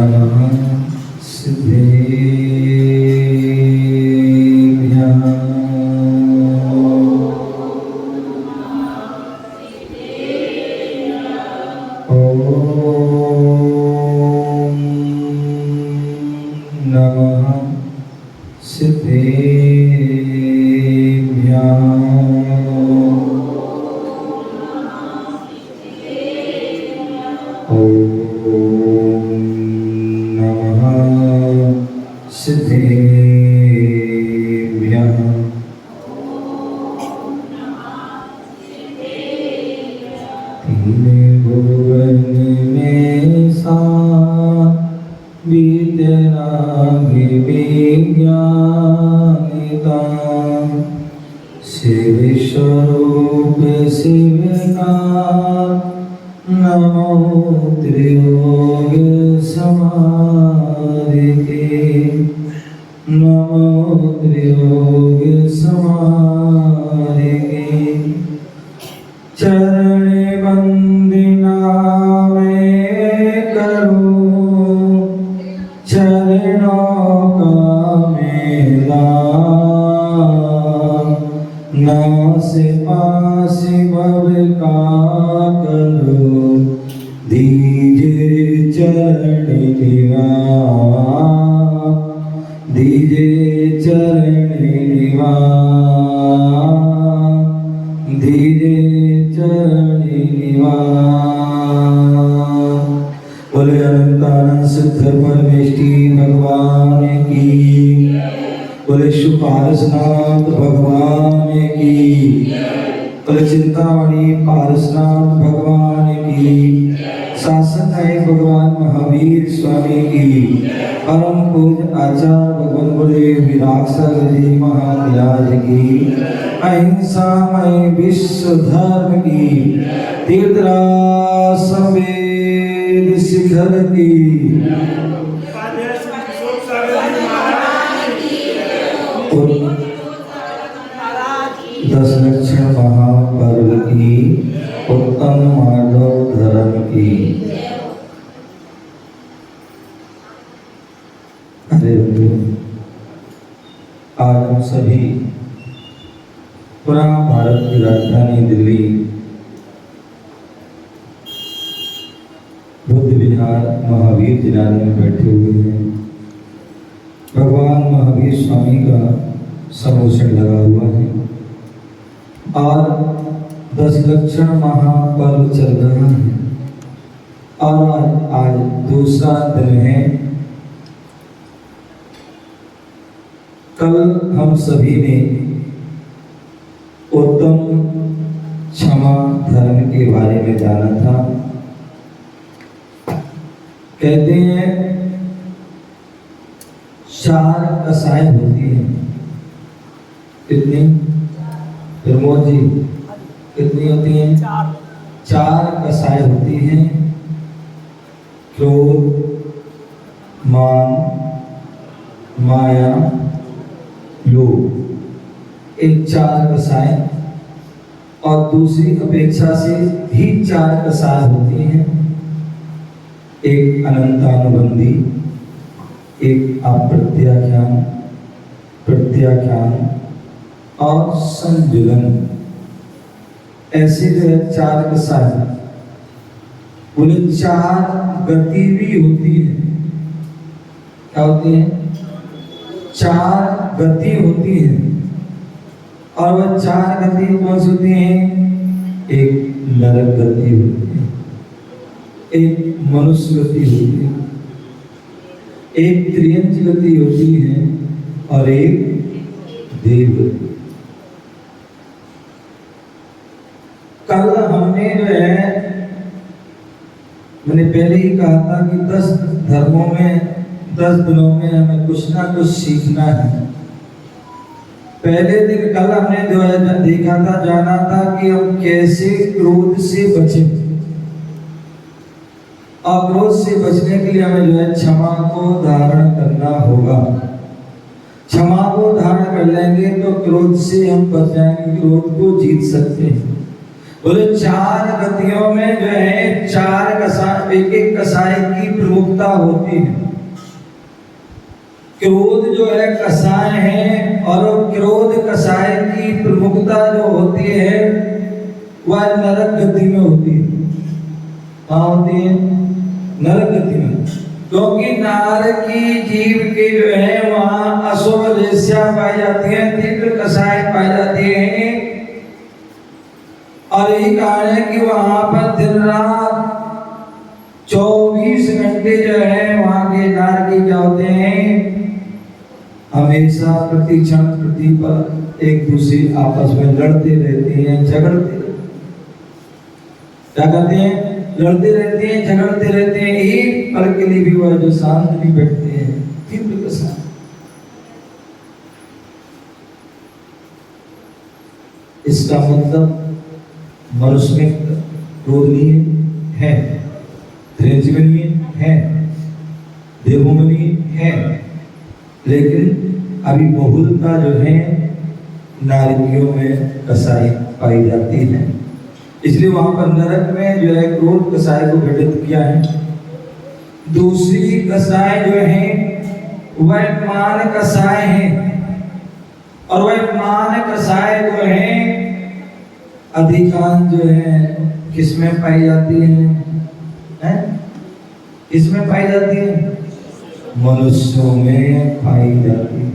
नमः सिद्धेभ्यः। ओम नमः सिद्धेभ्यः। सिद्धेभ्यः। तीन भुवन में विद्यानि विज्ञानिता शिव स्वरूप शिवका नमो त्रियोग समाधिके नमो त्रियोग समाधिके। चरण वंदना मैं करूं चरणों का मेला नास पास भव का करो दीजिए चरण निवास दीजिए चरण निवास दीजिए चरण निवास। बोले अनंतानंद सिद्ध परमेष्टि भगवान की। बोले शुपारसनाथ भगवान की। बोले चिंतामणि पारसनाथ भगवान की। शासन नायक भगवान महावीर स्वामी की। परम पूज्य आचार्य भगवान बोले विरासर जी महाराज की। अहिंसा मय विश्व धर्म की। तीर्थराज समेत शिखर की। 10 लक्षण महापर्व की। उत्तम माधव धर्म की। अरे आज हम सभी पुनः भारत की राजधानी दिल्ली बुद्ध विहार महावीर जिनालय में बैठे हुए हैं। भगवान महावीर स्वामी का समोषण लगा हुआ है और 10 लक्षण महापर्व चल रहा है और आज दूसरा दिन है। कल हम सभी ने उत्तम क्षमा धर्म के बारे में जाना था। कहते हैं 4 कसाई होती है। कितनी प्रमोद जी कितनी होती हैं? 4 कसाई होती हैं। क्रोध मान माया लोभ। एक 4 कसाई और दूसरी अपेक्षा से भी 4 कसाई होती हैं। एक अनंतानुबंधी एक अप्रत्याख्यान प्रत्याख्यान और संजुलन। ऐसे जो है 4 कसाई। बोले 4 गति भी होती है। क्या होती है? 4 गति होती है और वह 4 गति कौन सी होती है? एक नरक गति होती है, एक मनुष्य गति होती है, एक त्रियंच गति होती है और एक देव गति। कल हमने जो है मैंने पहले ही कहा था कि 10 धर्मों में 10 दिनों में हमें कुछ ना कुछ सीखना है। पहले दिन कल हमने जो है देखा था जाना था कि हम कैसे क्रोध से बचें और क्रोध से बचने के लिए हमें जो है क्षमा को धारण करना होगा। क्षमा को धारण कर लेंगे तो क्रोध से हम बच जाएंगे, क्रोध को जीत सकते हैं। बोले 4 गतियों में जो है 4 कसाई एक एक कसाय की प्रमुखता होती है। क्रोध जो है कसाय है, और क्रोध कसाय की प्रमुखता जो होती है वह नरक गति में होती है। कहाँ होती है? नरक गति में। क्योंकि नार की जीव के जो है वहां अशुभ वेश्या पाई जाती है, तीव्र कसाय पाई जाती है, और यही कारण है कि वहां पर दिन रात 24 घंटे जो है वहां के नार के क्या होते हैं, हमेशा प्रति क्षण प्रति पल एक दूसरे आपस में लड़ते रहते हैं, झगड़ते रहते हैं। क्या करते हैं? लड़ते रहते हैं, झगड़ते रहते हैं। एक पल के लिए भी वह जो शांत नहीं बैठते हैं, तीव्र कसाय। इसका मतलब मनुष्य में क्रोधनीय है, त्रैजनीय है, देवोमनीय है, लेकिन अभी बहुलता जो है नारियों में कसाई पाई जाती है। इसलिए वहां पर नरक में जो है क्रोध कसाय को घटित किया है। दूसरी कसाय जो है वह मान कसाय है, और वह मान कसाय जो है अधिकांश जो है किसमें पाई जाती है? किसमें पाई जाती है? मनुष्यों में पाई जाती है।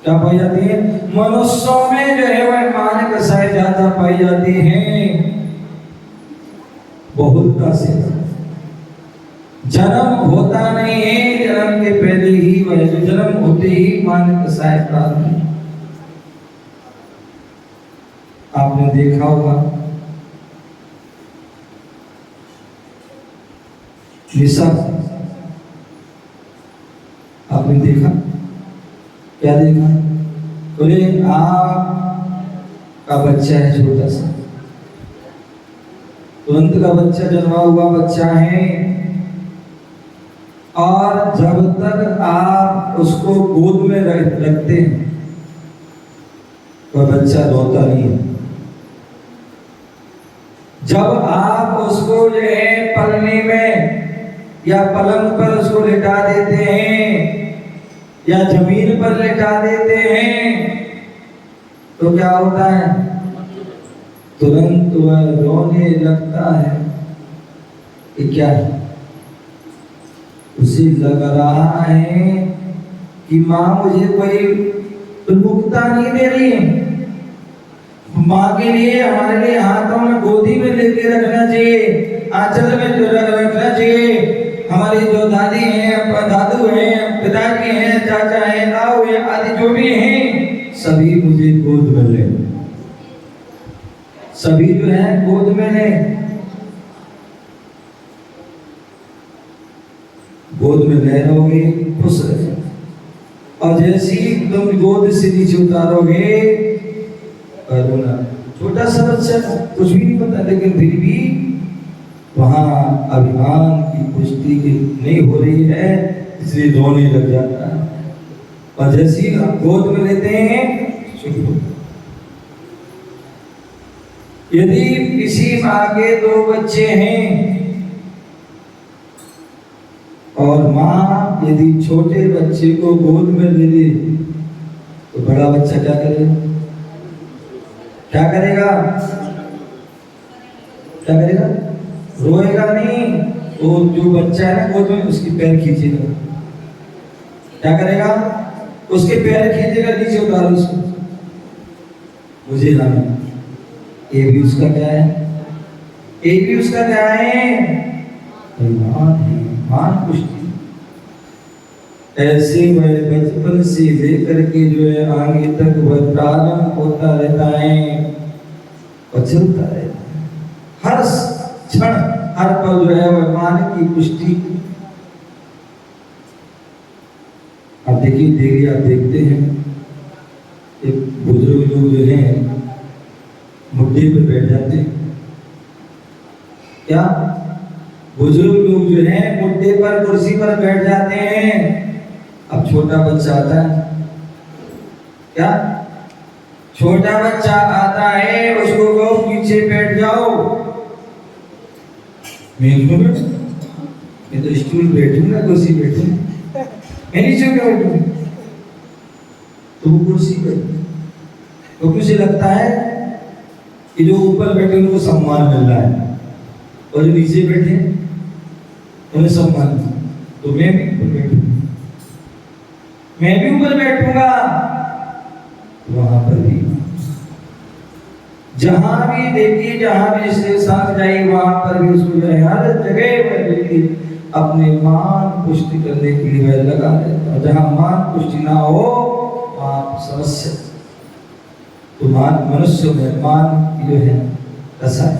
क्या पाई जाती है? मनुष्यों में जो है वह मान कसाय ज्यादा पाई जाती है, बहुलता से। जन्म होता नहीं है, जन्म के पहले ही वह जन्म होते ही मान कसाय प्राप्त है। आपने देखा होगा निशा, आपने देखा? क्या देखा? बोले आपका बच्चा है छोटा सा, तुरंत का बच्चा, जन्मा हुआ बच्चा है, और जब तक आप उसको गोद में रखते हैं वह बच्चा रोता नहीं है। जब आप उसको जो है पलने में या पलंग पर उसको लिटा देते हैं या जमीन पर लिटा देते हैं तो क्या होता है? तुरंत वह रोने लगता है। ये क्या है? उसे लग रहा है कि माँ मुझे कोई प्रमुखता नहीं दे रही है। माँ के लिए, हमारे लिए हाथों में गोदी में लेके रखना चाहिए, आंचल में रखना चाहिए। हमारी जो दादी हैं, दादू हैं, पिताजी हैं, चाचा हैं, ताऊ हैं, आदि जो भी हैं, सभी मुझे गोद में ले, सभी जो है गोद में ले, गोद में ले रहोगे खुश रहे। और जैसे ही तुम गोद से नीचे उतारोगे रोना। छोटा सा बच्चा कुछ भी नहीं पता, लेकिन फिर भी वहां अभिमान की पुष्टि नहीं हो रही है, इसलिए रोने लग जाता है। और जैसे ही आप गोद में लेते हैं, यदि किसी माँ के 2 बच्चे हैं और माँ यदि छोटे बच्चे को गोद में ले ले तो बड़ा बच्चा क्या करेगा? क्या करेगा? क्या करेगा? रोएगा नहीं, वो जो बच्चा है ना गोद में, उसकी पैर खींचेगा। क्या करेगा? उसके पैर खींचेगा, नीचे उतारो उसको, मुझे लाना। ये भी उसका क्या है? ये भी उसका क्या है? मान है, मान पुष्टि। ऐसे वह बचपन से लेकर के जो है आगे तक वह प्रारंभ होता रहता है और चलता रहता है। हर क्षण, हर पल जो है वह मान की पुष्टि। आप देखिए आप देखते हैं एक बुजुर्ग लोग जो हैं मुद्दे पर बैठ जाते हैं। क्या? बुजुर्ग लोग जो हैं मुद्दे पर, कुर्सी पर बैठ जाते हैं। अब छोटा बच्चा आता है, क्या? छोटा बच्चा आता है, उसको कहो पीछे बैठ जाओ, मैं क्यों बैठूं? मैं तो स्टूल बैठूंगा, कुर्सी बैठूंगा, मैं नीचे क्यों बैठूंगा? तो वो कुर्सी पे, तो मुझे लगता है कि जो ऊपर बैठे उनको सम्मान मिल रहा है और जो नीचे बैठे उन्हें सम्मान नहीं। तो मैं भी ऊपर बैठूंगा, मैं भी ऊपर बैठूंगा। वहां पर भी जहां भी देखिए, जहां भी जिसके साथ जाइए, वहां पर भी उसको जो है हर जगह पर देखिए अपने मान पुष्टि करने के लिए वह लगा रहता है। जहां मान पुष्टि ना हो वहां समस्या। तो मान मनुष्य में मान की जो है कसाई,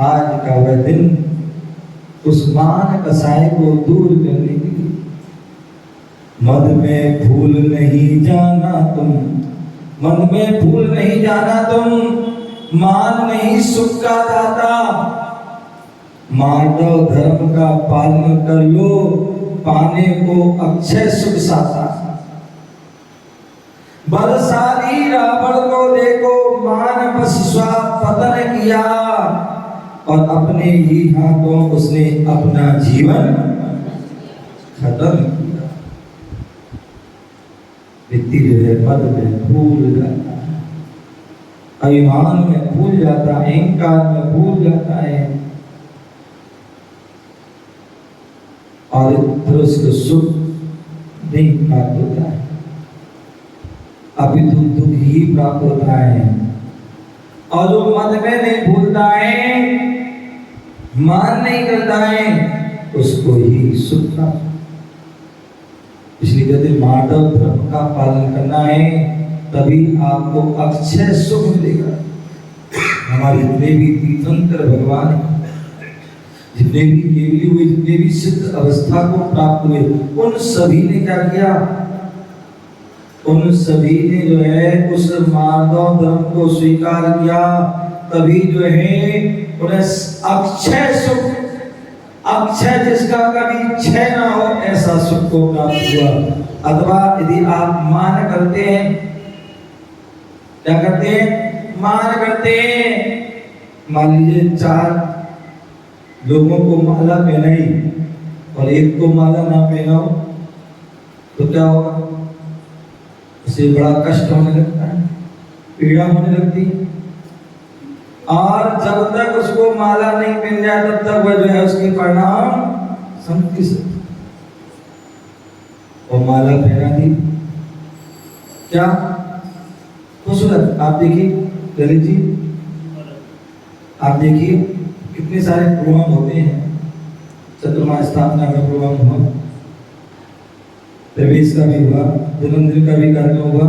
आज का वह दिन उस मान कसाई को दूर करने के लिए। मद में भूल नहीं जाना तुम, मद में भूल नहीं जाना तुम, मान नहीं सुख का दाता। माधव धर्म का पालन कर लो, पाने को अक्षय सुख साता। बलशाली रावण को देखो, मान बस स्वा पतन किया और अपने ही हाथों उसने अपना जीवन खत्म किया। व्यक्ति जो है पद में भूल जाता है, अभिमान में भूल जाता है, अहंकार में भूल जाता है और फिर उसको सुख नहीं प्राप्त होता है, अभी तो दुख ही प्राप्त होता है। और जो मद में नहीं भूलता है, मान नहीं करता है, उसको ही सुख प्राप्त। इसलिए कहते माधव धर्म का पालन करना है, तभी आपको अक्षय सुख मिलेगा। हमारे जितने भी तीर्थंकर भगवान, जितने भी केवली हुए, जितने भी सिद्ध अवस्था को प्राप्त हुए, उन सभी ने क्या किया? उन सभी ने जो है उस माधव धर्म को स्वीकार किया, तभी जो है उन्हें अक्षय सुख, अक्षय जिसका कभी क्षय ना हो, ऐसा सुख को प्राप्त हुआ। अथवा यदि आप मान करते हैं, क्या करते हैं? मान करते हैं। मान लीजिए 4 लोगों को माला पहनाई और एक को माला ना पहनाओ, तो क्या होगा? उसे बड़ा कष्ट होने लगता है, पीड़ा होने लगती है। और जब तक उसको माला नहीं पहन जाए तब तक वह जो है उसके परिणाम संतुष्ट। और माला पहना दी, क्या खूबसूरत। आप देखिए ललित जी, आप देखिए कितने सारे प्रोग्राम होते हैं। चतुर्मा स्थापना का प्रोग्राम हुआ, प्रवेश का भी हुआ, जन्मदिन का भी कार्यक्रम हुआ।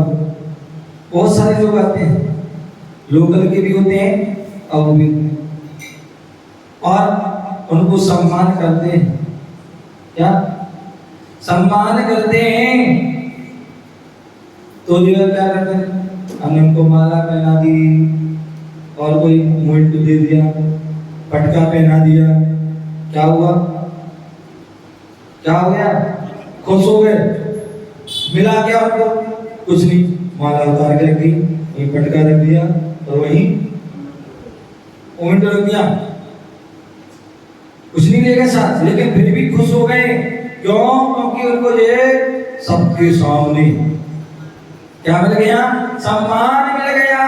बहुत सारे लोग आते हैं, लोकल के भी होते हैं और भी, और उनको सम्मान करते हैं। क्या सम्मान करते हैं? तो जो क्या करते हैं, हमने उनको माला पहना दी और कोई मोइट दे दिया, पटका पहना दिया, क्या हुआ? क्या हो गया? खुश हो गए? मिला क्या उनको? कुछ नहीं, माला उतार के रख दी, वही पटका रख दिया और वही ओमेंट रख दिया, कुछ नहीं लेगा साथ, लेकिन फिर भी खुश हो गए। क्यों? क्योंकि उनको ये सबके सामने क्या मिल गया? सम्मान मिल गया।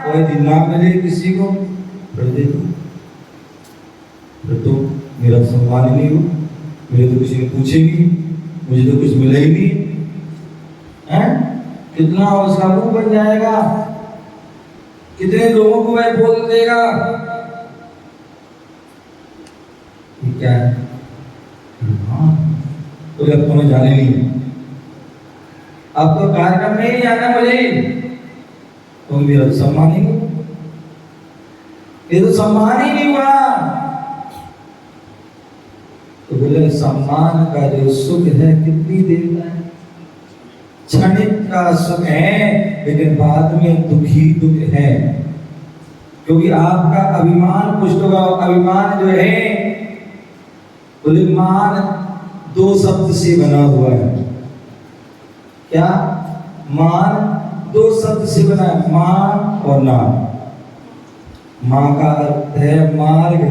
कोई दिन ना मिले किसी को, फिर तो मेरा सम्मान ही नहीं हो, मुझे तो किसी ने पूछे नहीं, मुझे तो कुछ मिला ही नहीं है। कितना उसका मुंह बन जाएगा, कितने लोगों को वह बोल देगा। ये क्या है? तो जब तुम्हें जाने नहीं है, अब तो कार्यक्रम में ही जाना मुझे, तो मेरा सम्मान ही नहीं, ये तो सम्मान ही नहीं हुआ। तो बोले सम्मान का जो सुख है कितनी देर का है, क्षणिक का सुख है, लेकिन बाद में दुखी दुख है। क्योंकि आपका अभिमान पुष्ट होगा। अभिमान जो है बोले मान 2 शब्द से बना हुआ है। क्या? मान 2 शब्द से बना है, मान और नाम। मां का अर्थ है मार्ग,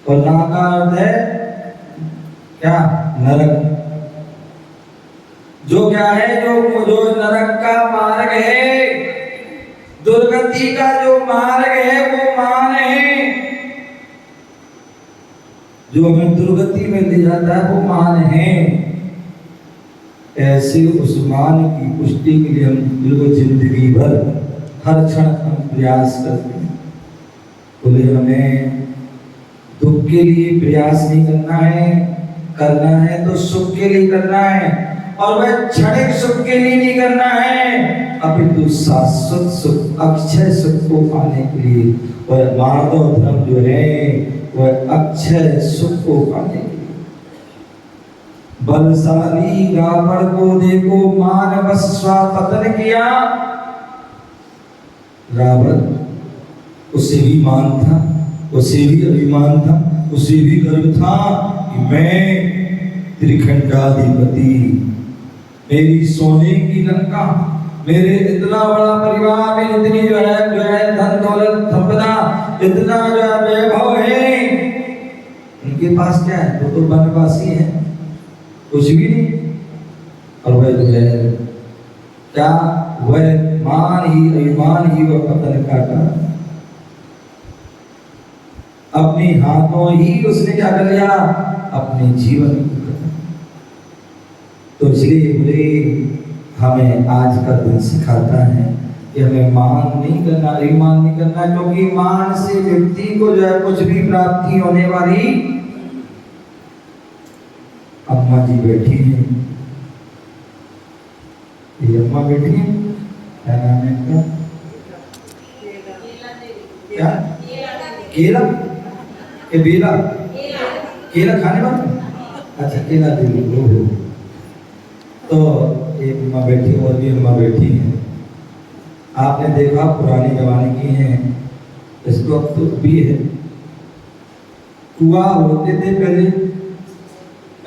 और ना का अर्थ है क्या? नरक। जो क्या है? जो नरक का मार्ग है, दुर्गति का जो मार्ग है वो मान है। जो हमें दुर्गति में ले जाता है वो मान है। ऐसे उस मान की पुष्टि के लिए हम बिल्कुल जिंदगी भर हर क्षण हम प्रयास करते हैं। बोले हमें दुख के लिए प्रयास नहीं करना है तो सुख के लिए करना है, और वह क्षणिक सुख के लिए नहीं करना है, अपितु शाश्वत सुख, अक्षय सुख को पाने के लिए। वह मानव धर्म जो है वह अक्षय सुख को पाने के लिए। बलशाली रावण को देखो मानव स्वापतन किया। रावण, उसे भी मान था, उसे भी अभिमान था, उसे भी गर्व था कि मैं त्रिखंडाधिपति, मेरी सोने की लंका, मेरे इतना बड़ा परिवार, मेरी इतनी जो है धन दौलत संपदा, इतना जो है वैभव है। उनके पास क्या है? वो तो वनवासी है, कुछ भी नहीं। और वह जो है क्या? वह मान ही अभिमान ही वह पतन का कारण। अपने हाथों ही उसने क्या कर लिया? अपने जीवन को। तो इसलिए बोले हमें आज का दिन सिखाता है कि हमें मान नहीं करना, अभिमान नहीं करना, क्योंकि मान से व्यक्ति को जो है कुछ भी प्राप्ति होने वाली। अम्मा जी बैठी हैं, ये अम्मा बैठी है, क्या नाम है इनका? क्या? केला के बेला? केला खाने वाला? अच्छा, केला दे लो। तो एक अम्मा बैठी और भी अम्मा बैठी हैं। आपने देखा पुराने जमाने की हैं, इसको अब तो भी है। कुआं होते थे पहले,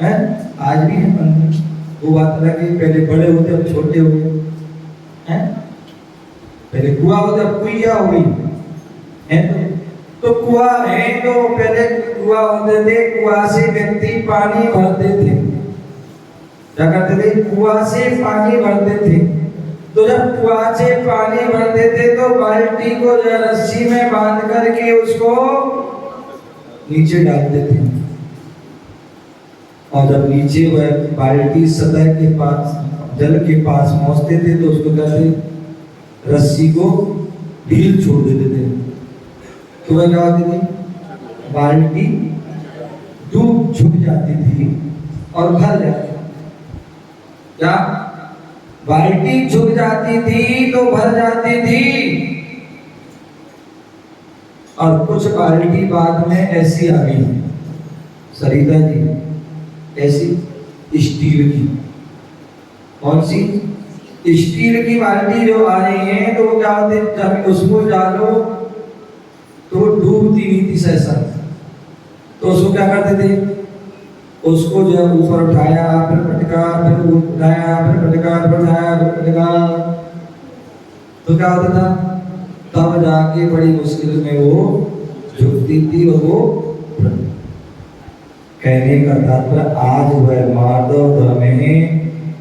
हैं? आज भी है मंदिर। वो बात अलग है, पहले बड़े होते अब छोटे हो गए हैं। पहले कुआं होते अब कुइया हो गई है। तो कुआं है तो पहले कुआं होते थे, कुआं से व्यक्ति पानी भरते थे। क्या करते थे? कुआं से पानी भरते थे। तो जब कुआं से पानी भरते थे तो बाल्टी को रस्सी में बांध करके उसको नीचे डालते थे, और जब नीचे वह बाल्टी सतह के पास, जल के पास पहुंचते थे तो उसको कहते रस्सी को ढील छोड़ देते थे। तो वह क्या होती थी? बाल्टी डूब झुक जाती थी और भर जाती। क्या? बाल्टी झुक जाती थी तो भर जाती थी। और कुछ बाल्टी बाद में ऐसी आ गई, सरिता जी, ऐसी स्टील की। कौन सी? स्टील की बाल्टी जो आ रही है, तो वो क्या होते, जब उसको डालो तो वो डूबती नहीं थी सहसा। तो उसको क्या करते थे? उसको जो है ऊपर उठाया, फिर पटका, फिर उठाया, फिर पटका, फिर उठाया, फिर पटका। तो क्या होता था? तब जाके बड़ी मुश्किल में वो झुकती थी और वो। कहने का तात्पर्य आज वह माधव धर्म है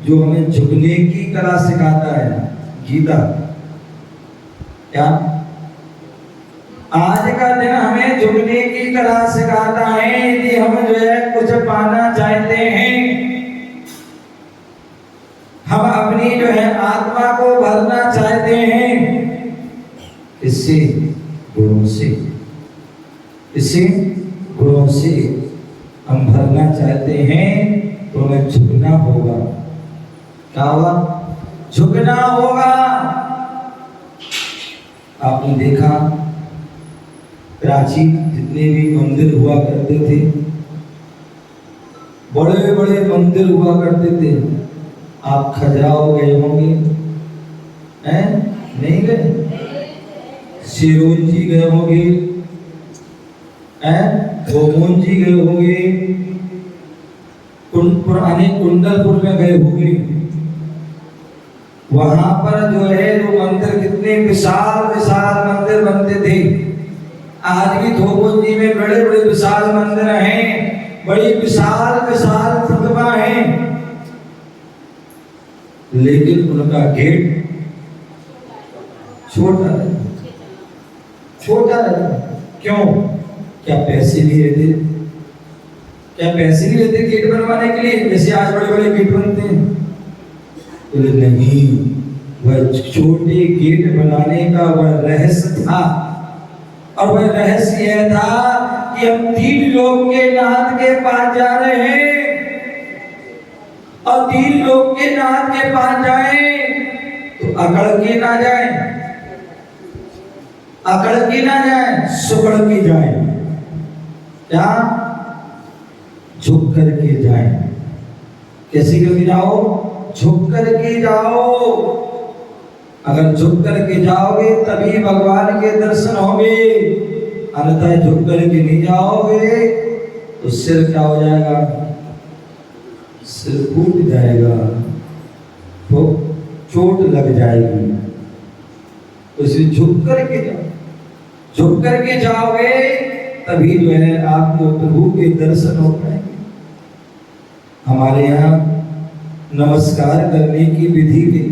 जो हमें झुकने की कला सिखाता है। गीता क्या? आज का दिन हमें झुकने की कला सिखाता है। यदि हम जो है कुछ पाना चाहते हैं, हम अपनी जो है आत्मा को भरना चाहते हैं, इससे गुणों से, इससे गुणों से हम भरना चाहते हैं, तो हमें झुकना होगा। क्या होगा? झुकना होगा। आपने देखा प्राचीन जितने भी मंदिर हुआ करते थे, बड़े बड़े मंदिर हुआ करते थे। आप खजुराहो गए होंगे, हैं? नहीं गए? सिरोंजी गए होंगे, हैं? गोमोंजी गए होंगे, पुराने कुंडलपुर में गए होंगे। वहां पर जो है जो मंदिर, कितने विशाल विशाल मंदिर बनते थे। आज भी धोबुंजी में बड़े बड़े विशाल मंदिर हैं, बड़ी विशाल विशाल प्रतिमा है, लेकिन उनका गेट छोटा है, छोटा है। क्यों? क्या पैसे नहीं रहते? क्या पैसे नहीं रहते गेट बनवाने के लिए, जैसे आज बड़े बड़े गेट बनते हैं? बोले नहीं, वह छोटे गेट बनाने का वह रहस्य था, और वह रहस्य यह था कि हम 3 लोग के नाथ के पास जा रहे हैं, और 3 लोग के नाथ के पास जाए तो अकड़ के ना जाए, अकड़ के ना जाए, सुकड़ के जाए। क्या? झुक करके जाए। कैसे करके जाओ? झुक करके जाओ। अगर झुक करके जाओगे तभी भगवान के दर्शन होंगे, अन्यथा झुक करके नहीं जाओगे तो सिर क्या हो जाएगा? सिर फूट जाएगा, तो चोट लग जाएगी। तो इसलिए झुक करके जाओ, झुक करके जाओगे तभी जो है आपको प्रभु के दर्शन हो पाएंगे। हमारे यहाँ नमस्कार करने की विधि भी,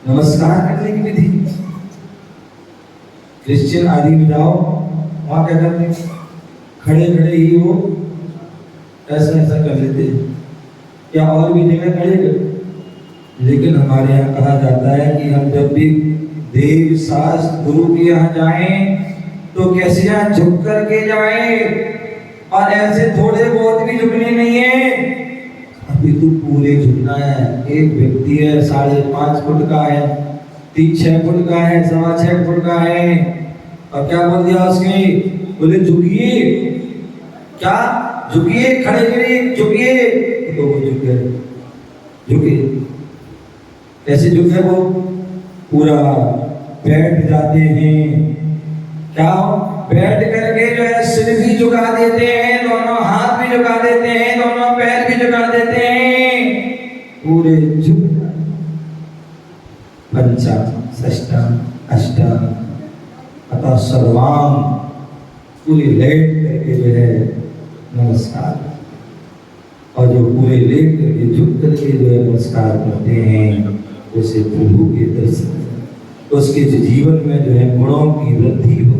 नमस्कार करने की विधि क्रिश्चियन आदि में जाओ, वहां क्या करते हैं? खड़े खड़े ही वो ऐसा ऐसा कर लेते हैं, या और भी जगह खड़े कर। लेकिन हमारे यहाँ कहा जाता है कि हम जब भी देव शास्त्र गुरु के यहाँ जाएं तो कैसे यहाँ झुक करके जाएं, और ऐसे थोड़े बहुत भी झुकने नहीं है, अभी तो पूरे झुकना है। एक व्यक्ति है 5.5 फुट का है, 6 फुट का है, 6.25 फुट का है, और क्या बोल दिया उसके? बोले झुकिए। क्या? झुकिए, खड़े करिए, झुकिए। तो वो झुक गए, झुके। कैसे झुके? वो पूरा बैठ जाते हैं। क्या? बैठ करके जो है सिर भी झुका देते हैं, दोनों हाथ भी झुका देते हैं, दोनों पैर भी झुका देते हैं, पूरे झुक जाते। पंचांग, षष्ठांग, अष्टांग, अतः सर्वांग, पूरे लेट करके जो है नमस्कार। और जो पूरे लेट करके झुक करके जो है नमस्कार करते हैं, उसे प्रभु के दर्शन, उसके जीवन में जो है गुणों की वृद्धि हो।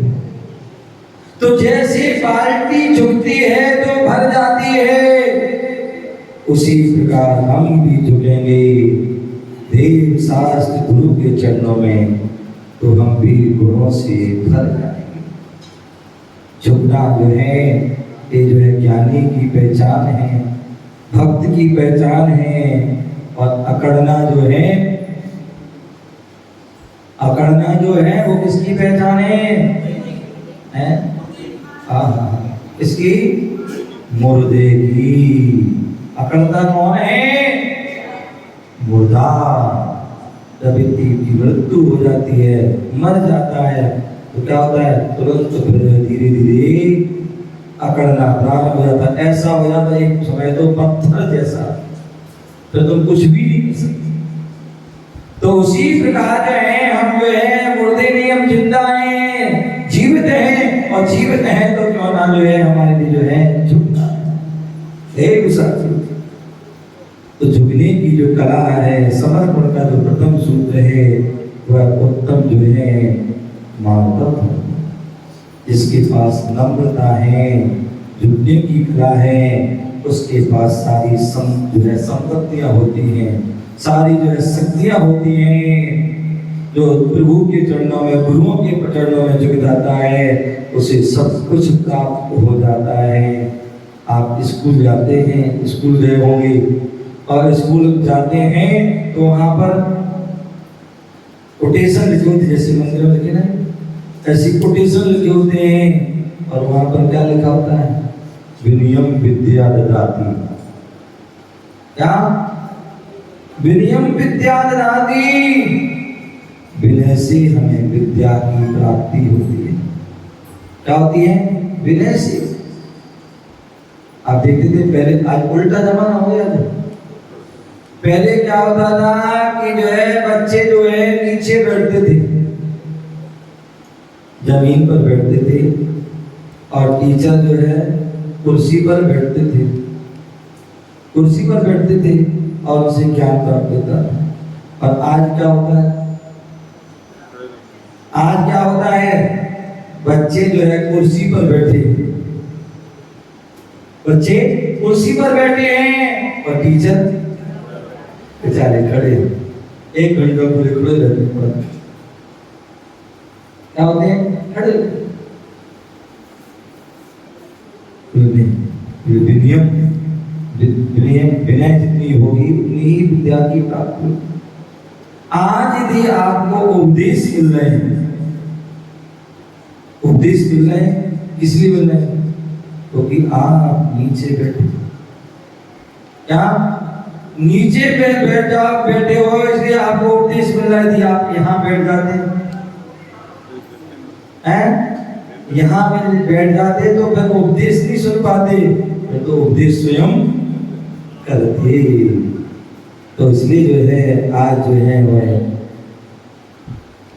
तो जैसे बाल्टी झुकती है तो भर जाती है, उसी प्रकार हम भी झुकेंगे देव शास्त्र गुरु के चरणों में, तो हम भी गुणों से भर जाएंगे। झुकना जो है ये जो है ज्ञानी की पहचान है, भक्त की पहचान है। और अकड़ना जो है, अकड़ना जो है वो किसकी पहचान है? इसकी? मुर्दे की। अकड़ता कौन है? मुर्दा। जब व्यक्ति की मृत्यु हो जाती है, मर जाता है, तो क्या होता है? तुरंत फिर धीरे धीरे अकड़ना प्रारंभ हो जाता है। ऐसा हो जाता है एक समय तो पत्थर जैसा, फिर तुम कुछ भी नहीं कर सकते। तो उसी प्रकार जो है हम जो है मुर्दे नहीं, हम जिंदा हैं, जीवित हैं। और जीवित है तो क्यों ना जो है हमारे लिए जो है झुकना है। तो झुकने की जो कला है, समर्पण का जो प्रथम सूत्र है, वह उत्तम जो है माधव, जिसके पास नम्रता है, झुकने की कला है, उसके पास सारी जो है संपत्तियां होती हैं, सारी जो है शक्तियां होती हैं। जो प्रभु के चरणों में, गुरुओं के चरणों में झुक जाता है, उसे सब कुछ प्राप्त हो जाता है। आप स्कूल जाते हैं, स्कूल गए होंगे, और स्कूल जाते हैं तो वहाँ पर कोटेशन लिखे होते, जैसे मंदिर में लिखे ना, ऐसी कोटेशन लिखे होते हैं। और वहाँ पर क्या लिखा होता है? विनयम विद्या ददाति। क्या? विनयम विद्या ददाति। विनय से हमें विद्या की प्राप्ति होती है। क्या होती है? विनय से। आप देखते थे पहले, आज उल्टा जमाना हो गया था। पहले क्या होता था कि जो है बच्चे जो है नीचे बैठते थे, जमीन पर बैठते थे और टीचर जो है कुर्सी पर बैठते थे, कुर्सी पर बैठते थे और उसे ज्ञान प्राप्त होता था। और आज क्या होता है? आज क्या होता है? बच्चे जो है कुर्सी पर बैठे, बच्चे कुर्सी पर बैठे हैं और टीचर बेचारे खड़े, 1 घंटा पूरे खड़े रहते हैं। क्या होते हैं? खड़े। विनय जितनी होगी उतनी ही विद्या की प्राप्ति होगी। आज यदि आपको उपदेश मिल रहे हैं, उपदेश मिल रहे हैं, इसलिए मिल रहे हैं क्योंकि आप नीचे बैठे, क्या नीचे पे बैठे हो, इसलिए आपको उपदेश मिल रहा है। यदि आप यहाँ बैठ जाते हैं, यहाँ में बैठ जाते तो फिर उपदेश नहीं सुन पाते, फिर तो उपदेश स्वयं करते। तो इसलिए जो है आज जो है वह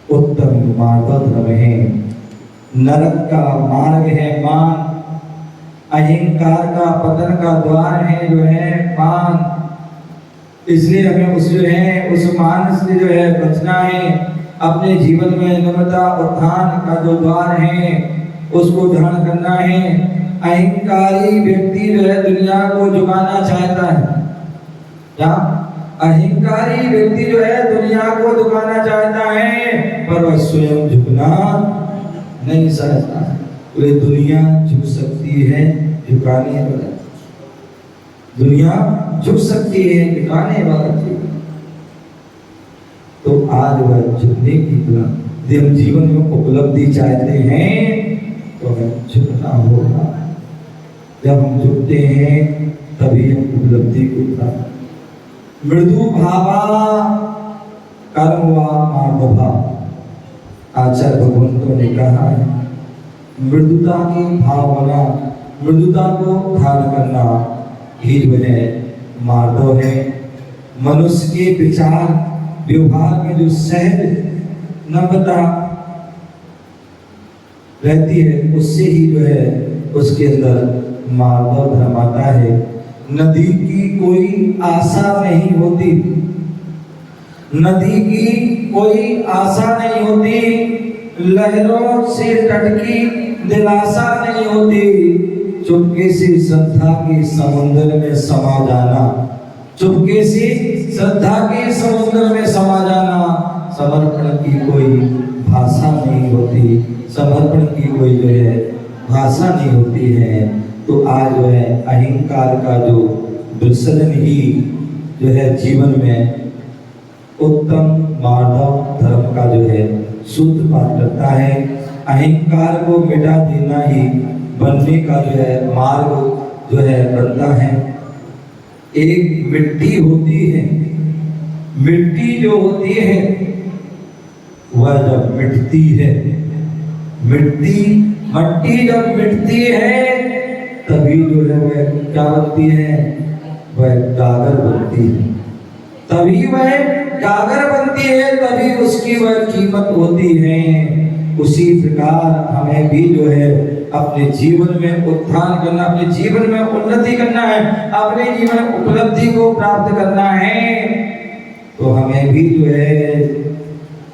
उत्तम मार्ग धर्म है, नरक का मार्ग है मान, अहंकार का पतन का द्वार है जो है मान। इसलिए हमें उस जो है उस मान से जो है बचना है। अपने जीवन में नम्रता उत्थान का जो द्वार है उसको धारण करना है। अहंकारी व्यक्ति जो है दुनिया को झुकाना चाहता है, क्या? अहंकारी व्यक्ति जो है दुनिया को झुकाना चाहता है, पर वह स्वयं झुकना नहीं चाहता। पूरी दुनिया झुक सकती है, झुकाने वाला दुनिया झुक सकती है, झुकाने वाला चाहिए। तो आज वह झुकने की तरह हम जीवन में उपलब्धि चाहते हैं तो हमें झुकना होगा। जब हम झुकते हैं तभी हम उपलब्धि को प्राप्त। मृदु भावा कर्म व मार्दभा, आचार्य भगवंतों ने कहा है मृदुता की भावना, मृदुता को धारण करना ही जो है मार्दव है। मनुष्य के विचार व्यवहार में जो सहज नम्रता रहती है उससे ही जो है उसके अंदर मार्दव धर्म आता है। नदी की कोई आशा नहीं होती, नदी की कोई आशा नहीं होती, लहरों से टटकी दिलासा नहीं होती। चुपके से श्रद्धा के समुद्र में समा जाना, चुपके से श्रद्धा के समुद्र में समा जाना। समर्पण की कोई भाषा नहीं होती, समर्पण की कोई जो है भाषा नहीं होती है। तो आज जो है अहंकार का जो विसर्जन ही जो है जीवन में उत्तम मार्दव धर्म का जो है सूत्रपात करता है। अहंकार को मिटा देना ही बनने का जो है मार्ग जो है बनता है। एक मिट्टी होती है, मिट्टी जो होती है वह जब मिटती है, मट्टी जब मिटती है तभी जो है वह क्या बनती है? वह गागर बनती है। तभी वह गागर बनती है, तभी उसकी वह कीमत होती है। उसी प्रकार हमें भी जो है अपने जीवन में उत्थान करना, अपने जीवन में उन्नति करना है, अपने जीवन में उपलब्धि को प्राप्त करना है। तो हमें भी जो है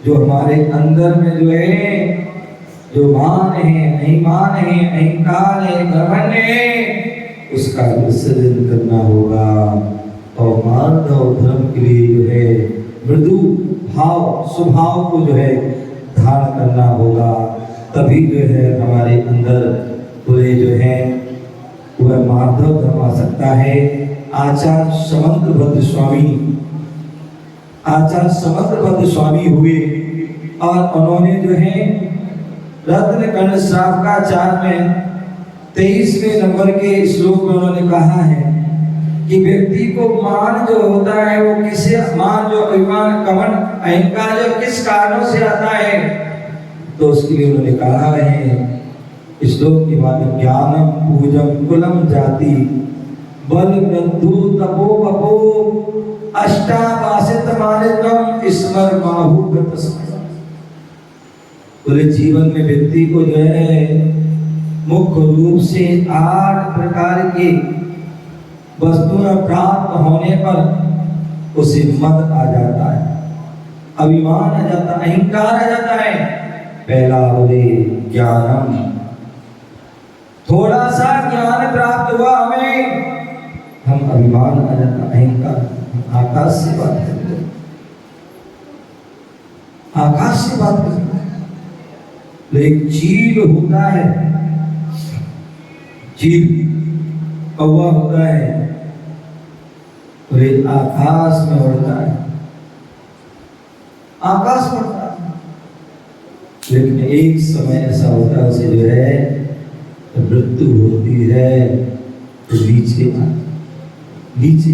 जो हमारे अंदर में जो है जो मान है, अभिमान है, अहंकार है, घमंड है, उसका विसर्जन करना होगा। और मार्दव धर्म के लिए जो है मृदु भाव स्वभाव को जो है धारण करना होगा। तभी जो है हमारे अंदर पूरे जो है वह मार्दव धर्म आ सकता है। आचार्य समंतभद्र स्वामी हुए और उन्होंने जो है रत्न कर्ण श्रावकाचार्य में 23वें नंबर के श्लोक में उन्होंने कहा है कि व्यक्ति को मान जो होता है वो किसे मान जो अभिमान कमन अहंकार जो किस कारणों से आता है, तो उसके लिए उन्होंने कहा है श्लोक के बाद ज्ञानम पूजम कुलम जाति बल बंधु तपो बपो अष्टावासित मानितम स्मर बाहु पूरे जीवन में व्यक्ति को जो है मुख्य रूप से 8 प्रकार की वस्तुएं प्राप्त होने पर उसे मद आ जाता है, अभिमान आ जाता है, अहंकार आ जाता है। पहला बोले ज्ञानम, थोड़ा सा ज्ञान प्राप्त हुआ हमें, हम अभिमान आ जाता, अहंकार। आकाश से बात करते हैं, आकाश से बात करते हैं। एक चील होता है, चील कौवा होता है और एक आकाश में उड़ता है, आकाश में उड़ता है। लेकिन एक समय ऐसा होता है उसे जो है मृत्यु होती है तो नीचे नीचे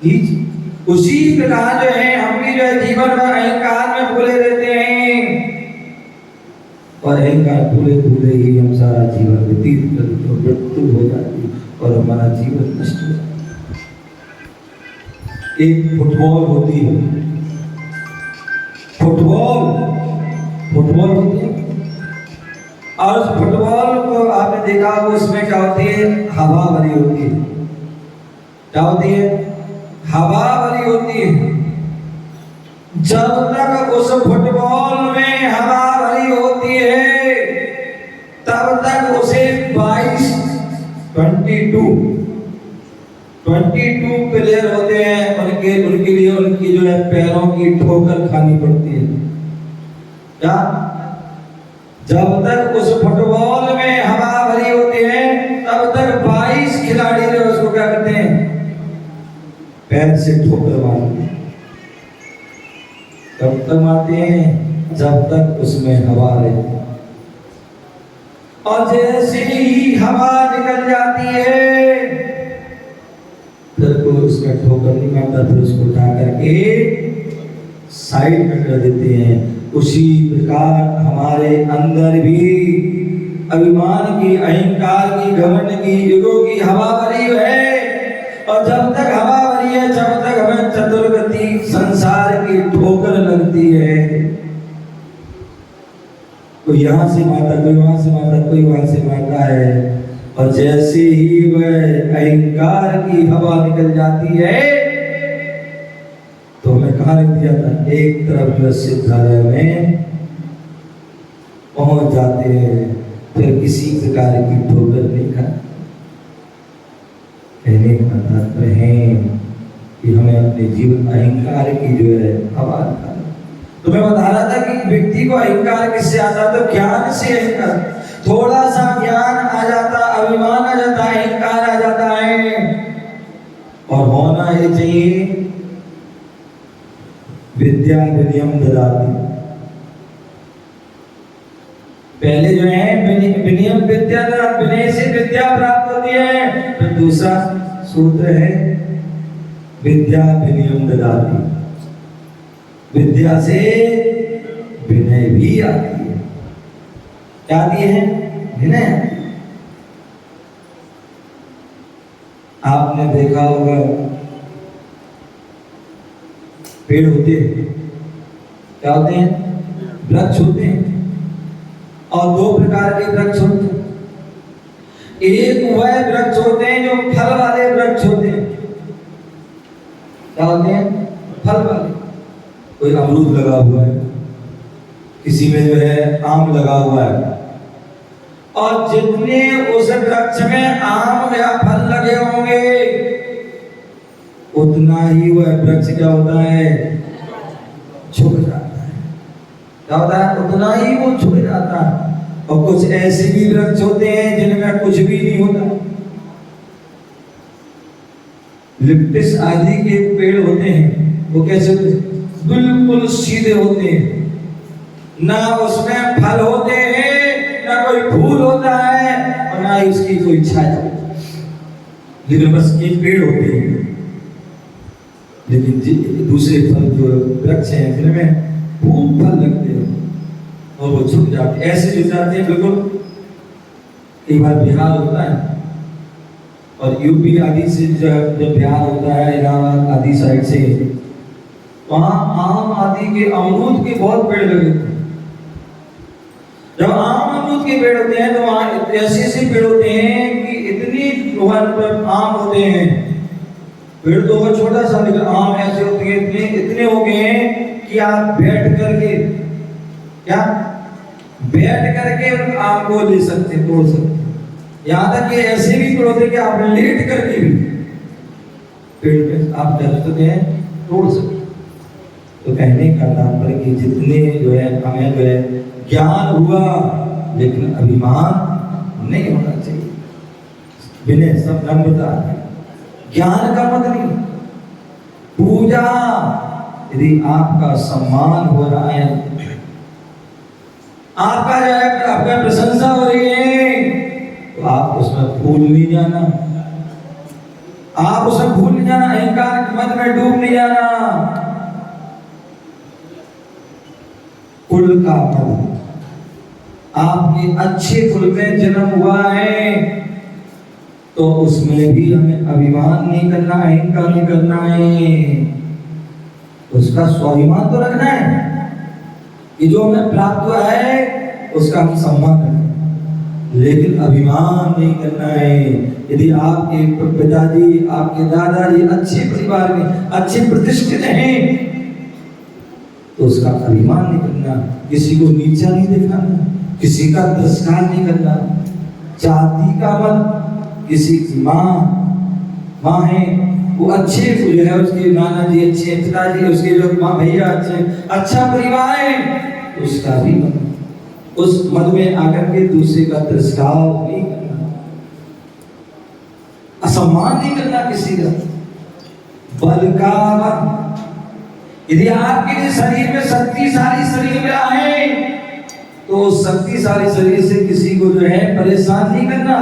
नीचे। उसी प्रकार जो है हम भी जो है जीवन में अहंकार में भूले रहते हैं और अहंकार भूले भूले ही हम सारा जीवन व्यतीत करते हैं, मृत्यु हो जाती और हमारा जीवन नष्ट हो जाता। एक फुटबॉल होती है, फुटबॉल होती है और उस फुटबॉल को आपने देखा हो, उसमें क्या होती है, हवा भरी होती है। क्या होती है? हवा भरी होती है। जब तक उस फुटबॉल में हवा भरी होती है तब तक उसे 22 प्लेयर होते हैं, उनके लिए उनकी जो है पैरों की ठोकर खानी पड़ती है। क्या? जब तक उस फुटबॉल में हवा भरी होती है तब तक 22 खिलाड़ी जो उसको क्या करते हैं, पैर से ठोकर मारते हैं। कब तक मारते हैं? जब तक उसमें हवा रहती है। और जैसे ही हवा निकल जाती है फिर कोई उसमें ठोकर नहीं मारता, फिर उसको उठा करके साइड में कर देते हैं। उसी प्रकार हमारे अंदर भी अभिमान की, अहंकार की, घमंड की, ईगो की हवा भरी है और जब तक हवा भरी है जब तक हमें चतुर्गति संसार की ठोकर लगती है। कोई यहाँ से मारता, कोई वहां से मारता, कोई वहां से मारता है और जैसे ही वह अहंकार की हवा निकल जाती है तो हमें कहाँ रख दिया था, एक तरफ जो सिद्धालय में पहुंच जाते हैं, फिर किसी प्रकार की ठोकर नहीं खा। कहने का तात्पर्य है कि हमें अपने जीवन अहंकार की जो है हवा निकालना। तो मैं बता रहा था कि व्यक्ति को अहंकार किससे आता है, तो ज्ञान से अहंकार। थोड़ा सा ज्ञान आ जाता, अभिमान आ जाता, अहंकार आ जाता है। और होना ये चाहिए विद्या विनियम ददाति। पहले जो है विनियम विद्या, विनय से विद्या प्राप्त होती है। फिर दूसरा सूत्र है विद्या विनियम ददाति, विद्या से विनय भी आती है। क्या आती है? विनय। आपने देखा होगा पेड़ होते हैं, क्या होते हैं? वृक्ष होते हैं और 2 प्रकार के वृक्ष होते हैं। एक वह वृक्ष होते हैं जो फल वाले वृक्ष होते हैं। क्या होते हैं? फल वाले। कोई अमरूद लगा हुआ है, किसी में जो है आम लगा हुआ है और जितने उस वृक्ष में आम या फल लगे होंगे उतना ही वह वृक्ष क्या होता है? झुक जाता है। क्या होता है? उतना ही वो झुक जाता है। और कुछ ऐसे भी वृक्ष होते हैं जिनमें कुछ भी नहीं होता। लिप्टिस आदि के पेड़ होते हैं, वो कैसे होते हैं? बिल्कुल सीधे होते हैं, ना उसमें फल होते हैं, ना कोई फूल होता है और ना ही उसकी कोई छाया होती है, लेकिन बस ये पेड़ होते हैं। लेकिन दूसरे फल जो वृक्ष हैं जिनमें खूब फल लगते हैं और वो झुक जाते, ऐसे झुक जाते हैं बिल्कुल। एक बार बिहार होता है और यूपी आदि से जब बिहार होता है, इलाहाबाद आदि साइड से वहां आम आदि के अमरूद के बहुत पेड़ लगे थे। जब आम अमरूद के पेड़ होते हैं तो वहां ऐसे ऐसे पेड़ होते हैं कि इतनी आम होते हैं। पेड़ तो वो छोटा सा, लेकिन आम ऐसे होते हैं इतने हो गए हैं कि आप बैठ करके उन आम को ले सकते, तोड़ सकते। यहाँ तक कि ऐसे भी पेड़ होते हैं कि आप लेट करके भी पेड़ पे आप कर सकते हैं, तोड़ सकते। तो कहने का तात्पर्य कि जितने जो है हमें जो है ज्ञान हुआ, लेकिन अभिमान नहीं होना चाहिए। विनय सब नम्रता है, ज्ञान का मत नहीं। पूजा यदि आपका सम्मान हो रहा है, आपका जो है आपका प्रशंसा हो रही है, तो आप उसमें भूल नहीं जाना, आप उसमें भूल नहीं जाना, अहंकार के मत में डूब नहीं जाना। कुल का मत, आपके अच्छे कुल में जन्म हुआ है तो उसमें भी हमें अभिमान नहीं करना, अहंकार नहीं करना है, उसका स्वाभिमान तो रखना है कि जो हमें प्राप्त हुआ है उसका हम सम्मान करें, लेकिन अभिमान नहीं करना है। यदि आपके पिताजी, आपके दादाजी अच्छे परिवार में अच्छे प्रतिष्ठित हैं तो उसका अभिमान नहीं करना, किसी को नीचा नहीं दिखाना, किसी का तिरस्कार नहीं करना। जाति का मत, किसी की माँ है वो अच्छे जो है, उसके नाना जी अच्छे, पिताजी उसके जो माँ भैया अच्छे, अच्छा परिवार है, उसका भी मत, उस मत में आकर के दूसरे का तिरस्कार नहीं करना, असम्मान नहीं करना किसी का। बल का मत, यदि आपके लिए शरीर में शक्तिशाली शरीर मिला है तो शक्तिशाली शरीर से किसी को जो है परेशान नहीं करना,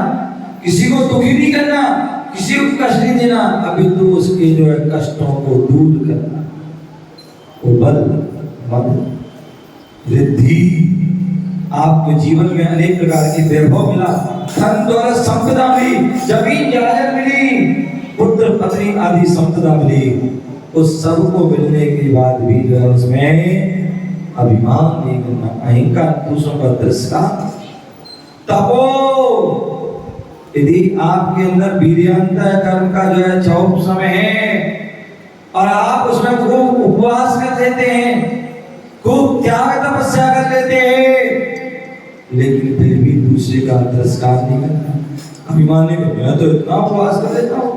किसी को दुखी नहीं करना, किसी को कष्ट नहीं देना, अभी तो उसके जो है कष्टों को दूर करना। वो बल मत रिद्धि, आपके जीवन में अनेक प्रकार के वैभव मिला, धन दौलत संपदा मिली, जमीन जायदाद मिली, पुत्र पत्नी आदि संपदा मिली, उस सब को मिलने के बाद भी जो है उसमें अभिमान नहीं करना, अहंकार, दूसरों का तिरस्कार। तपो, यदि आपके अंदर वीर्यंतः कर्म का जो है 24 समय है और आप उसमें खूब उपवास कर लेते हैं, खूब त्याग तपस्या कर लेते हैं, लेकिन फिर भी दूसरे का तिरस्कार नहीं करना, अभिमान नहीं करना। मैं तो इतना उपवास कर लेता हूँ,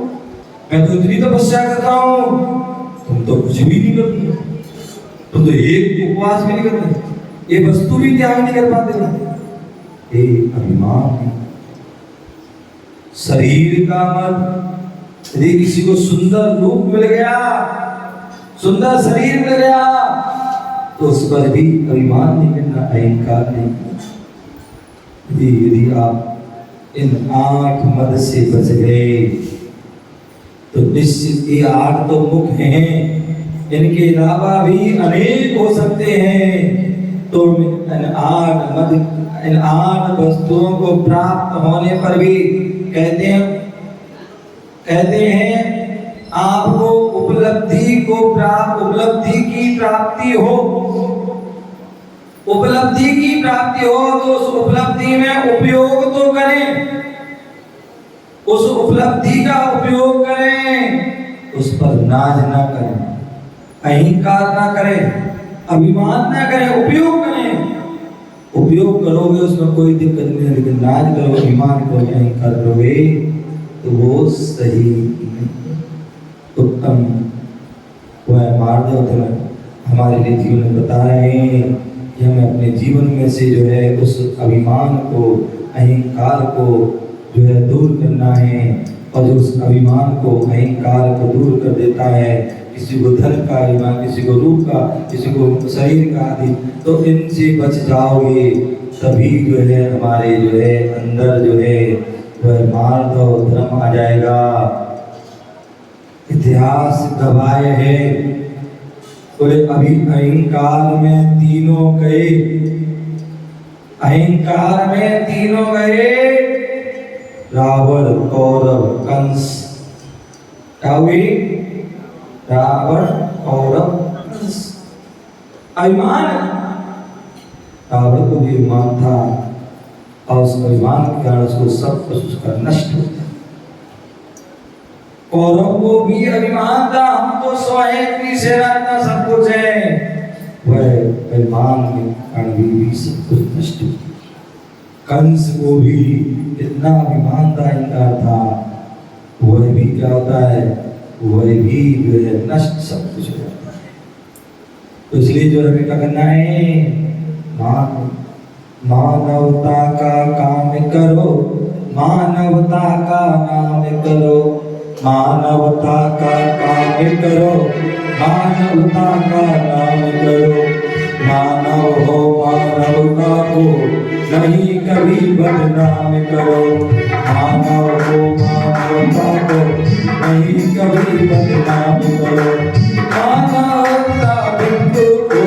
मैं तो इतनी तपस्या करता हूँ, तुम तो कुछ भी नहीं करते, तुम तो एक उपवास भी नहीं करते, ये वस्तु भी त्याग नहीं कर पाते। ये अभिमान। शरीर का मत, यदि किसी को सुंदर रूप मिल गया, सुंदर शरीर मिल गया तो उस पर भी अभिमान नहीं करना, अहंकार नहीं करना। यदि आप इन 8 मद से बच गए तो निश्चित ये 8 तो मुख्य हैं, इनके अलावा भी अनेक हो सकते हैं। तो इन 8 वस्तुओं को प्राप्त होने पर भी कहते हैं आपको उपलब्धि की प्राप्ति हो, उपलब्धि की प्राप्ति हो तो उस उपलब्धि में उपयोग तो करें, उस उपलब्धि का उपयोग करें, उस पर नाज ना करें, अहंकार ना करें, अभिमान ना करें, उपयोग करें। उपयोग करोगे उसमें कोई दिक्कत नहीं है, लेकिन नाज करोगे, अभिमान करोगे, अहंकार करोगे तो वो सही नहीं। उत्तम वह मार्ग हमारे लिए जीवन में बता रहे हैं कि हमें अपने जीवन में से जो है उस अभिमान को, अहंकार को जो है दूर करना है, और जो उस अभिमान को, अहंकार को दूर कर देता है, किसी को धन का अभिमान, किसी को रूप का, किसी को शरीर का आदि, तो इनसे बच जाओगे, तभी जो है हमारे जो है अंदर जो है वह मार्ग और धर्म आ जाएगा। इतिहास गवाह है, बोले अभी अहंकार में तीनों गए, अहंकार में तीनों गए, रावण, कौरव, कंस। क्या हुई? रावण, कौरव, अभिमान, रावण को भी अभिमान था और उस अभिमान के कारण उसको सब कुछ उसका नष्ट हो गया। कौरव को भी अभिमान था, हम तो स्वयं सेना इतना सब कुछ है, वह अभिमान के कारण भी सब कुछ नष्ट हो गया। कंस को भी इतना अभिमान था, इनकार था, वह भी क्या होता है, वह भी जो है नष्ट सब कुछ हो जाता है। तो इसलिए जो हमें क्या करना है, मानवता का काम करो, मानवता का नाम करो, मानवता का काम करो, मानवता का नाम करो। मानव हो मानवता को नहीं कभी बदनाम करो, मानव हो मानवता को नहीं कभी बदनाम करो। मानवता बिंदु को,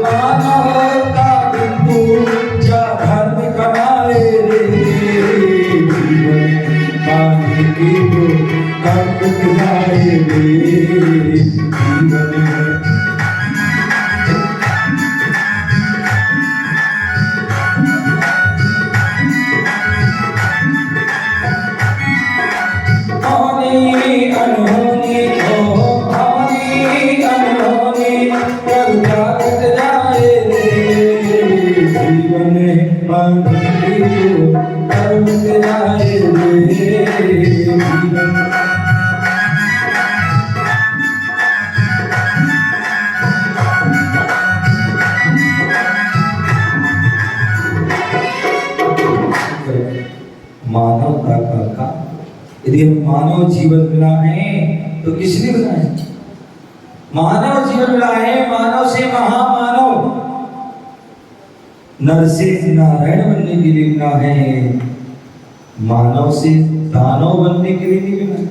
मानवता बिंदु क्या धर्म कमाए रे, जीवन पानी की तो कब जाए रे, जीवन मानवता का काम। यदि हम मानव जीवन मिला है तो किसने मिला है? मानव जीवन मिला है, मानव से महामानव, नर से नारायण बनने के लिए मिला है, मानव से दानव बनने के लिए नहीं मिला है।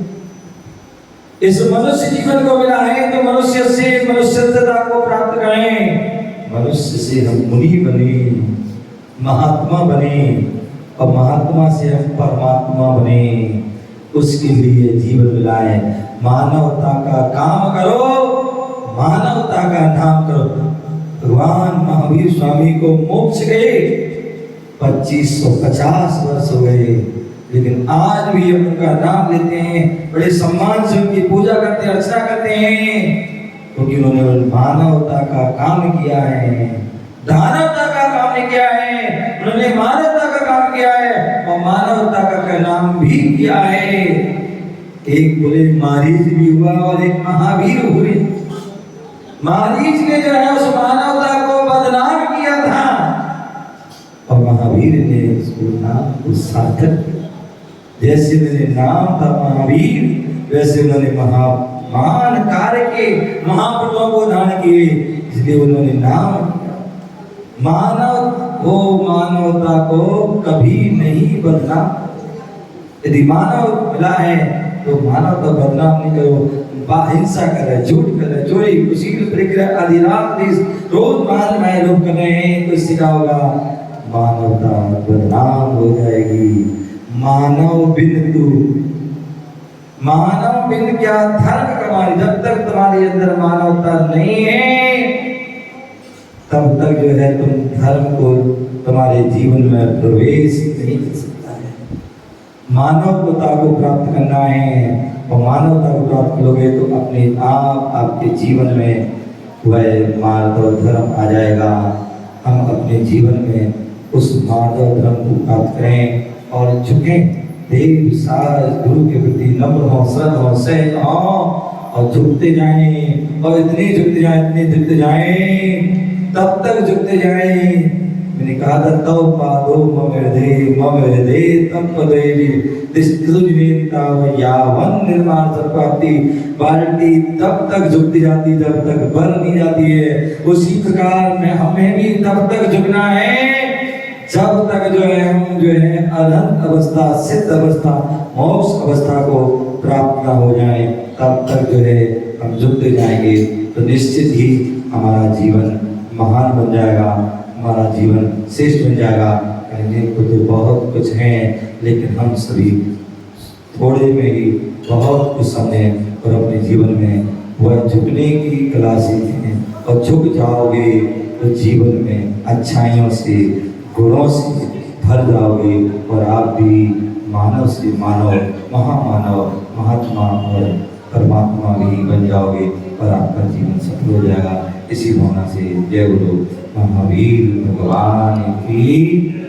इस मनुष्य जीवन को मिला है तो मनुष्य से मनुष्यता को प्राप्त करें, मनुष्य से हम मुनि बने, महात्मा बने, और महात्मा से हम परमात्मा बने, उसके लिए जीवन मिला है। मानवता का काम करो, मानवता का नाम करो। भगवान महावीर स्वामी को मोक्ष गए 2550 वर्ष हो गए, लेकिन आज भी हम उनका नाम लेते हैं, बड़े सम्मान से उनकी पूजा करते हैं, अर्चना करते हैं, क्योंकि उन्होंने मानवता का काम किया है, दानवता का काम नहीं किया है, उन्होंने मानवता का काम किया है और मानवता का नाम भी किया है। एक बोले मारीच भी हुआ और एक महावीर हुए। मारीच ने जो है उस मानवता को बदनाम किया था और महावीर ने उसको नाम को सार्थक किया। जैसे मेरे नाम था महावीर, वैसे उन्होंने महान कार्य के महापुरुषों को धारण किए, इसलिए उन्होंने नाम मानव हो मानवता को कभी नहीं बदनाम। यदि मानव मिला है तो मानव का बदनाम नहीं करो, हिंसा कर रहे, झूठ कर रहे, चोरी, कुशील, प्रक्रिया आदि रात रोज मान माए लोग कर रहे हैं, तो इससे क्या होगा, मानवता बदनाम हो जाएगी। मानव बिन तू, मानव बिन क्या धर्म कमारी, जब तक तुम्हारे अंदर मानवता नहीं है तब तक जो है तुम धर्म को तुम्हारे जीवन में प्रवेश नहीं कर सकता है। मानवता को प्राप्त करना है और मानवता को प्राप्त करोगे तो अपने आप आपके जीवन में वह मार्ग धर्म आ जाएगा। हम अपने जीवन में उस मार्ग धर्म को प्राप्त करें और झुकें, देव साज गुरु के प्रति नम्र हो, सरल हो, सहज हो और झुकते जाएं, और इतने झुकते जाएं, इतने झुकते जाएं, तब तक झुकते जाएं। मैंने कहा था तब पादो ममृदे तब पदेवी तिस्तुजनेता यावन निर्माण प्राप्ति, बाल्टी तब तक झुकती जाती जब तक बन नहीं जाती है। उसी प्रकार में हमें भी तब तक झुकना है जब तक जो है हम जो है अनंत अवस्था, सिद्ध अवस्था, मोक्ष अवस्था को प्राप्त न हो जाए, तब तक जो है हम झुकते जाएंगे तो निश्चित ही हमारा जीवन महान बन जाएगा, हमारा जीवन श्रेष्ठ बन जाएगा। कहने को तो बहुत कुछ है, लेकिन हम सभी थोड़े में ही बहुत कुछ समझे और अपने जीवन में वह झुकने की कला सीखें, और झुक जाओगे तो जीवन में अच्छाइयों से, गुणों से भर जाओगे और आप भी मानव से मानव, महामानव, महात्मा और परमात्मा भी बन जाओगे और आपका जीवन सफल हो जाएगा। इसी भावना से जय गुरु महावीर भगवान की।